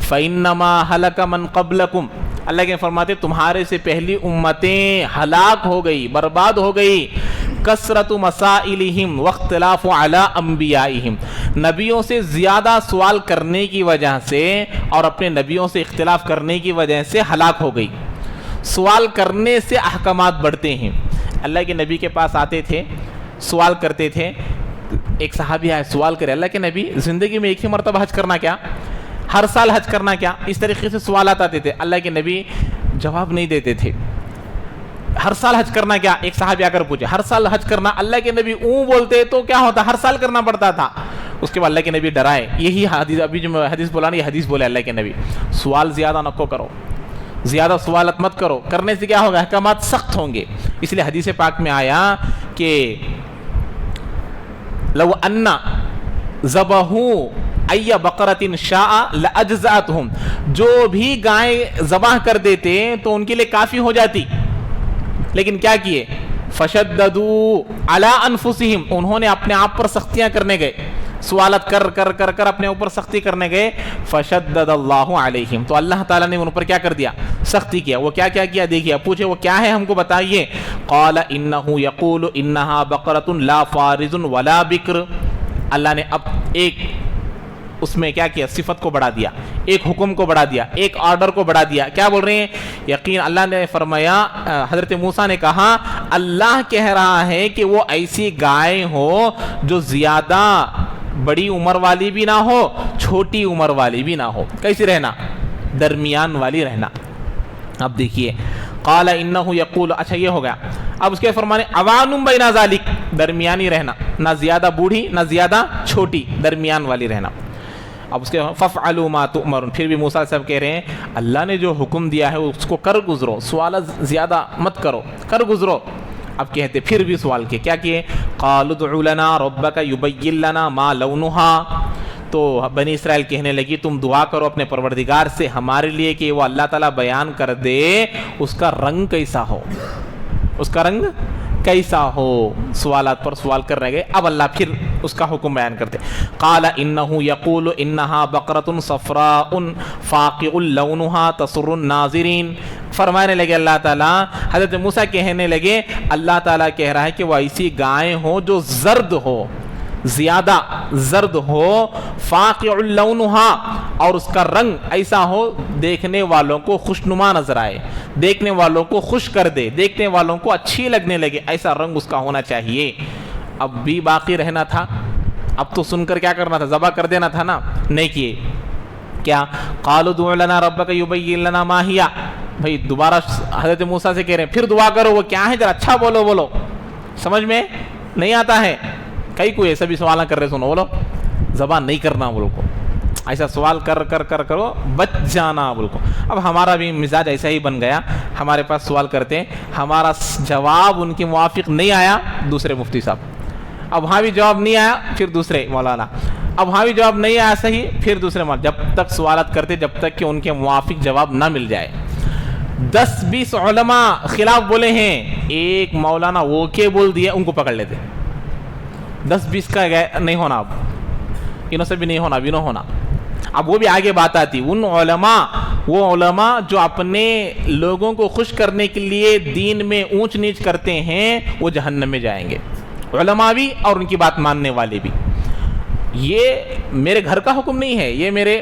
فإنما ہلک من قبلکم. اللہ کے فرماتے تمہارے سے پہلی امتیں ہلاک ہو گئی، برباد ہو گئی. کثرت مسائلہم واختلاف علی انبیائہم، نبیوں سے زیادہ سوال کرنے کی وجہ سے اور اپنے نبیوں سے اختلاف کرنے کی وجہ سے ہلاک ہو گئی. سوال کرنے سے احکامات بڑھتے ہیں. اللہ کے نبی کے پاس آتے تھے، سوال کرتے تھے. ایک صحابی آئے سوال کرے، اللہ کے نبی زندگی میں ایک ہی مرتبہ حج کرنا کیا؟ ہر سال حج کرنا کیا؟ اس طریقے سے سوالات آتے تھے. اللہ کے نبی جواب نہیں دیتے تھے. ہر سال حج کرنا کیا؟ ایک صحابی آ کر پوچھے ہر سال حج کرنا. اللہ کے نبی بولتے تو کیا ہوتا؟ ہر سال کرنا پڑتا تھا. اس کے بعد اللہ کے نبی ڈرائے. یہی حدیث ابھی جو حدیث بولا نا، یہ حدیث بولے اللہ کے نبی، سوال زیادہ نہ کرو، زیادہ سوالات مت کرو، کرنے سے کیا ہوگا؟ احکامات سخت ہوں گے. اس لیے حدیث پاک میں آیا کہ لو ان ذبحوا ای بقرۃ شاء لاجزأتهم، جو بھی گائے ذبح کر دیتے تو ان کے لیے کافی ہو جاتی، لیکن کیا کیے؟ فشددوا علی انفسہم، انہوں نے اپنے آپ پر سختیاں کرنے گئے، سوالات کر کر کر کر اپنے اوپر سختی کرنے گئے. فشدد اللہ علیہم، تو اللہ تعالیٰ نے ان پر کیا کر دیا؟ سختی کیا. وہ کیا کیا کیا دیکھیے، پوچھے وہ کیا ہے ہم کو بتائیے. قال انہ یقول انہا بقرۃ لا فارض ولا بکر، اللہ نے اب ایک اس میں کیا کیا؟ صفت کو بڑھا دیا، ایک حکم کو بڑھا دیا، ایک آرڈر کو بڑھا دیا. کیا بول رہے ہیں؟ یقین اللہ نے فرمایا، حضرت موسیٰ نے کہا اللہ کہہ رہا ہے کہ وہ ایسی گائے ہو جو زیادہ بڑی عمر والی بھی نہ ہو، چھوٹی عمر والی بھی نہ ہو. کیسی رہنا؟ درمیان والی رہنا. اب دیکھیے قال انہ یقول، اچھا یہ ہو گیا. اب اس کے فرمانے عوان بین ذالک، درمیانی رہنا، نہ زیادہ بوڑھی نہ زیادہ چھوٹی، درمیان والی رہنا. اب اس کے ففعلوا ما تؤمرون، پھر بھی موسیٰ صاحب کہہ رہے ہیں اللہ نے جو حکم دیا ہے اس کو کر گزرو، سوال زیادہ مت کرو، کر گزرو. اب کہتے پھر بھی سوال کیا کیے؟ قالوا ادع لنا ربک یبین لنا ما لونها، تو بنی اسرائیل کہنے لگی تم دعا کرو اپنے پروردگار سے ہمارے لیے کہ وہ اللہ تعالیٰ بیان کر دے اس کا رنگ کیسا ہو، اس کا رنگ کیسا ہو. سوالات پر سوال کر رہے گئے. اب اللہ پھر اس کا حکم بیان کرتے. قال انہ یقول انہا بقرۃ صفراء فاقع لونها تسر الناظرین، فرمانے لگے اللہ تعالیٰ، حضرت موسیٰ کہنے لگے اللہ تعالیٰ کہہ رہا ہے کہ وہ ایسی گائیں ہو جو زرد ہو، زیادہ زرد ہو، فاقع لونها، اور اس کا رنگ ایسا ہو دیکھنے والوں کو خوشنما نظر آئے، دیکھنے والوں کو خوش کر دے، دیکھنے والوں کو اچھی لگنے لگے، ایسا رنگ اس کا ہونا چاہیے. اب بھی باقی رہنا تھا، اب تو سن کر کیا کرنا تھا؟ ذبح کر دینا تھا نا، نہیں کیے. کیا؟ قالوا ادع لنا ربک یبین لنا ما ہی، بھائی دوبارہ حضرت موسیٰ سے کہہ رہے ہیں پھر دعا کرو، وہ کیا ہے ذرا اچھا بولو، سمجھ میں نہیں آتا ہے. کئی کوئی ایسا بھی سوال نہ کر رہے، سنو بولو ذبح نہیں کرنا، بولو کو ایسا سوال کر کر کر کرو بچ جانا، بولو کو. اب ہمارا بھی مزاج ایسا ہی بن گیا، ہمارے پاس سوال کرتے ہیں، ہمارا جواب ان کے موافق نہیں آیا، دوسرے مفتی صاحب، اب وہاں بھی جواب نہیں آیا، پھر دوسرے مولانا، اب وہاں بھی جواب نہیں آیا صحیح، پھر دوسرے مولانا، جب تک سوالات کرتے جب تک کہ ان کے موافق جواب نہ مل جائے. 10-20 علماء خلاف بولے ہیں، ایک مولانا اوکے بول دیا، ان کو پکڑ لیتے. 10-20 کا نہیں ہونا، اب انہوں سے بھی نہیں ہونا، بھی نہ ہونا. اب وہ بھی آگے بات آتی، ان علماء، وہ علماء جو اپنے لوگوں کو خوش کرنے کے لیے دین میں اونچ نیچ کرتے ہیں وہ جہنم میں جائیں گے، علماء بھی اور ان کی بات ماننے والے بھی. یہ میرے گھر کا حکم نہیں ہے، یہ میرے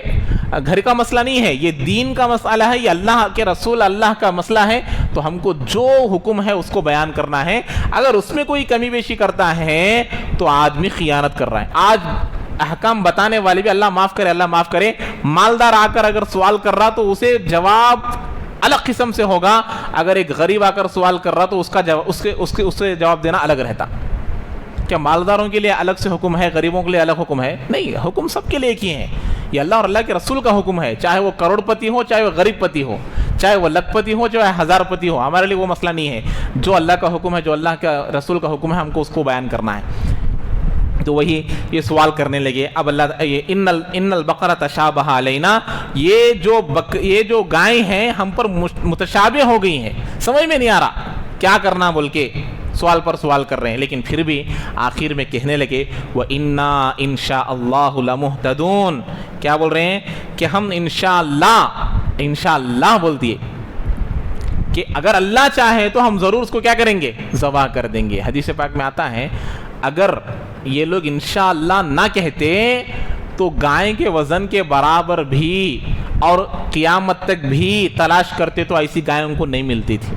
گھر کا مسئلہ نہیں ہے، یہ دین کا مسئلہ ہے، یہ اللہ کے رسول اللہ کا مسئلہ ہے. تو ہم کو جو حکم ہے اس کو بیان کرنا ہے. اگر اس میں کوئی کمی بیشی کرتا ہے تو آدمی خیانت کر رہا ہے. آج احکام بتانے والے بھی، اللہ معاف کرے، اللہ معاف کرے، مالدار آ کر اگر سوال کر رہا تو اسے جواب الگ قسم سے ہوگا. اگر ایک غریب آ کر سوال کر رہا تو اس کا جواب، اس سے جواب دینا الگ رہتا. کیا مالداروں کے لیے الگ سے حکم ہے، غریبوں کے لیے الگ حکم ہے؟ نہیں، حکم سب کے لیے ایک ہی ہے. یہ اللہ اور اللہ کے رسول کا حکم ہے، چاہے وہ کروڑ پتی ہو، چاہے وہ غریب پتی ہو، چاہے وہ لکھ پتی ہو، چاہے 1000 پتی ہو. ہمارے لیے وہ مسئلہ نہیں ہے. جو اللہ کا حکم ہے، جو اللہ کا رسول کا حکم ہے، ہم کو اس کو بیان کرنا ہے. تو وہی یہ سوال کرنے لگے. اب اللہ ان البقرہ تشابہ علینا، یہ جو گائیں ہیں ہم پر متشابہ ہو گئی ہیں، سمجھ میں نہیں آ رہا کیا کرنا بول کے سوال پر سوال کر رہے ہیں. لیکن پھر بھی آخر میں کہنے لگے وَإِنَّا إِن شَاءَ اللَّهُ لَمُهْتَدُونَ، کیا بول رہے ہیں کہ ہم انشاءاللہ بول دیے کہ اگر اللہ چاہے تو ہم ضرور اس کو کیا کریں گے؟ ذبح کر دیں گے. حدیث پاک میں آتا ہے اگر یہ لوگ انشاءاللہ نہ کہتے تو گائے کے وزن کے برابر بھی اور قیامت تک بھی تلاش کرتے تو ایسی گائے ان کو نہیں ملتی تھی.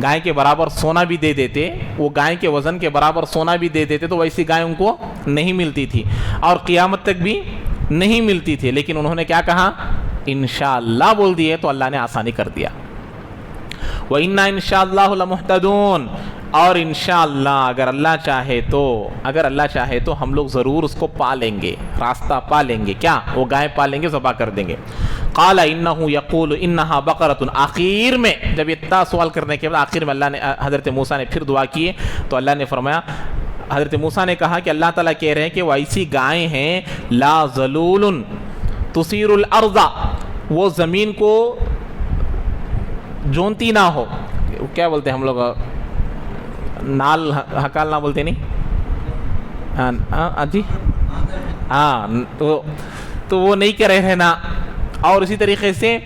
گائے کے برابر سونا بھی دے دیتے، وہ گائے کے وزن کے برابر سونا بھی دے دیتے تو ویسی گائے ان کو نہیں ملتی تھی اور قیامت تک بھی نہیں ملتی تھی. لیکن انہوں نے کیا کہا؟ انشاءاللہ بول دیے تو اللہ نے آسانی کر دیا. وَإِنَّا إِن شَاءَ اللَّهُ لَمُهْتَدُونَ، اور انشاءاللہ اگر اللہ چاہے تو ہم لوگ ضرور اس کو پالیں گے، راستہ پالیں گے، کیا وہ گائے پالیں گے، ذبح کر دیں گے۔ قال انه يقول انها بقرۃ، آخر میں جب اتنا سوال کرنے کے بعد آخر میں اللہ نے حضرت موسیٰ نے پھر دعا کی تو اللہ نے فرمایا، حضرت موسیٰ نے کہا کہ اللہ تعالیٰ کہہ رہے ہیں کہ وہ ایسی گائیں ہیں لا ذلول تثیر الارض، وہ زمین کو جونتی نہ ہو، کیا بولتے ہیں ہم لوگ، نال حکال نہ بولتے نہیں، جی ہاں، تو وہ نہیں کہہ رہے ہیں نا۔ اور اسی طریقے سے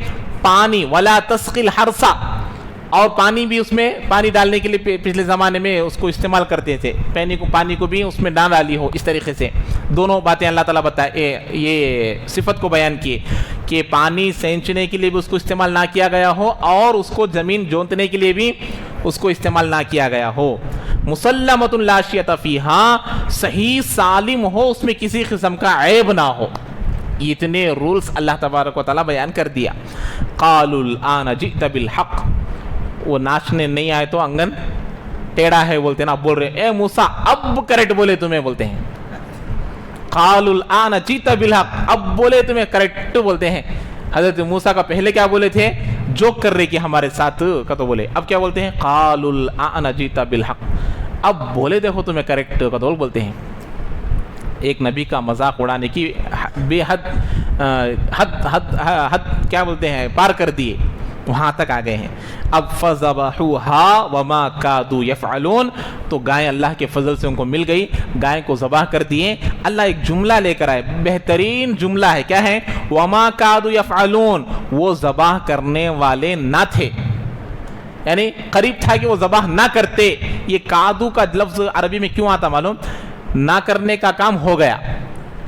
پانی ولا تسقی الحرث، اور پانی بھی اس میں پانی ڈالنے کے لیے پچھلے زمانے میں اس کو استعمال کرتے تھے، پانی کو بھی اس میں نہ ڈالی ہو، اس طریقے سے دونوں باتیں اللہ تعالیٰ بتائے، یہ صفت کو بیان کیے کہ پانی سینچنے کے لیے بھی اس کو استعمال نہ کیا گیا ہو اور اس کو زمین جونتنے کے لیے بھی اس کو استعمال نہ کیا گیا ہو۔ مسلمۃ لا شیۃ فیہا، صحیح سالم ہو، اس میں کسی قسم کا عیب نہ ہو، یہ اتنے رولز اللہ تبارک و تعالیٰ بیان کر دیا۔ قالوا الآن جئت بالحق، وہ ناچنے نہیں آئے تو انگن ٹیڑھا ہے بولتے ہیں نا، اب بول رہے اے موسیٰ اب کریکٹ بولے تمہیں، بولتے ہیں قالوا الآن جئت بالحق، اب بولے تمہیں کریکٹ بولتے ہیں۔ حضرت موسیٰ کا پہلے کیا بولے تھے، جوک کر رہے کہ ہمارے ساتھ کا، تو بولے اب کیا بولتے ہیں قالوا الآن جئت بالحق، اب بولے دیکھو تمہیں کریکٹ کا، تو بولتے ہیں۔ ایک نبی کا مذاق اڑانے کی بے حد کیا بولتے ہیں پار کر دیے، وہاں تک آ گئے ہیں۔ اب فذبحوها وما كادوا يفعلون، تو گائے اللہ کے فضل سے ان کو مل گئی، گائے کو ذبح کر دیے۔ اللہ ایک جملہ لے کر آئے، بہترین جملہ ہے، کیا ہے، وما كادوا يفعلون، وہ ذبح کرنے والے نہ تھے، یعنی قریب تھا کہ وہ ذبح نہ کرتے۔ یہ کادو کا لفظ عربی میں کیوں آتا معلوم، نہ کرنے کا کام ہو گیا،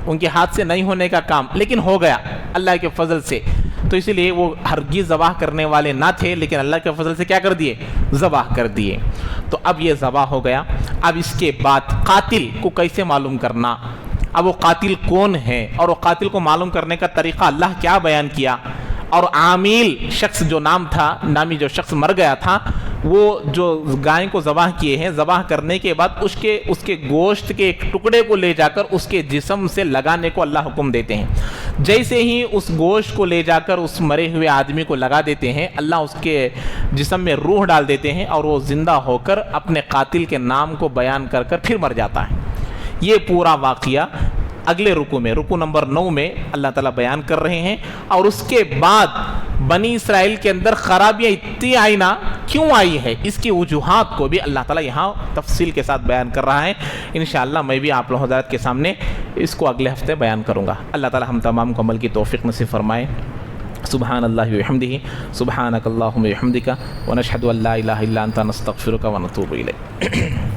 ان کے ہاتھ سے نہیں ہونے کا کام لیکن ہو گیا اللہ کے فضل سے، تو اسی لیے وہ ہرگز ذبح کرنے والے نہ تھے لیکن اللہ کے فضل سے کیا کر دیے، ذبح کر دیے۔ تو اب یہ ذبح ہو گیا، اب اس کے بعد قاتل کو کیسے معلوم کرنا، اب وہ قاتل کون ہے اور وہ قاتل کو معلوم کرنے کا طریقہ اللہ کیا بیان کیا، اور عامل شخص جو نامی جو شخص مر گیا تھا، وہ جو گائے کو ذبح کیے ہیں، ذبح کرنے کے بعد اس کے گوشت کے ایک ٹکڑے کو لے جا کر اس کے جسم سے لگانے کو اللہ حکم دیتے ہیں۔ جیسے ہی اس گوشت کو لے جا کر اس مرے ہوئے آدمی کو لگا دیتے ہیں، اللہ اس کے جسم میں روح ڈال دیتے ہیں اور وہ زندہ ہو کر اپنے قاتل کے نام کو بیان کر کر پھر مر جاتا ہے۔ یہ پورا واقعہ اگلے رکوع میں، رکوع نمبر 9 میں اللہ تعالیٰ بیان کر رہے ہیں، اور اس کے بعد بنی اسرائیل کے اندر خرابیاں اتنی آئی نا، کیوں آئی ہے، اس کی وجوہات کو بھی اللہ تعالیٰ یہاں تفصیل کے ساتھ بیان کر رہا ہے۔ انشاءاللہ میں بھی آپ لوگ حضرات کے سامنے اس کو اگلے ہفتے بیان کروں گا۔ اللہ تعالیٰ ہم تمام کو عمل کی توفیق نصیب فرمائے۔ سبحان اللہ وبحمدہ، سبحانک اللہم وبحمدک، ونشہد ان لا الہ الا انت نستغفرک ونتوب الیک۔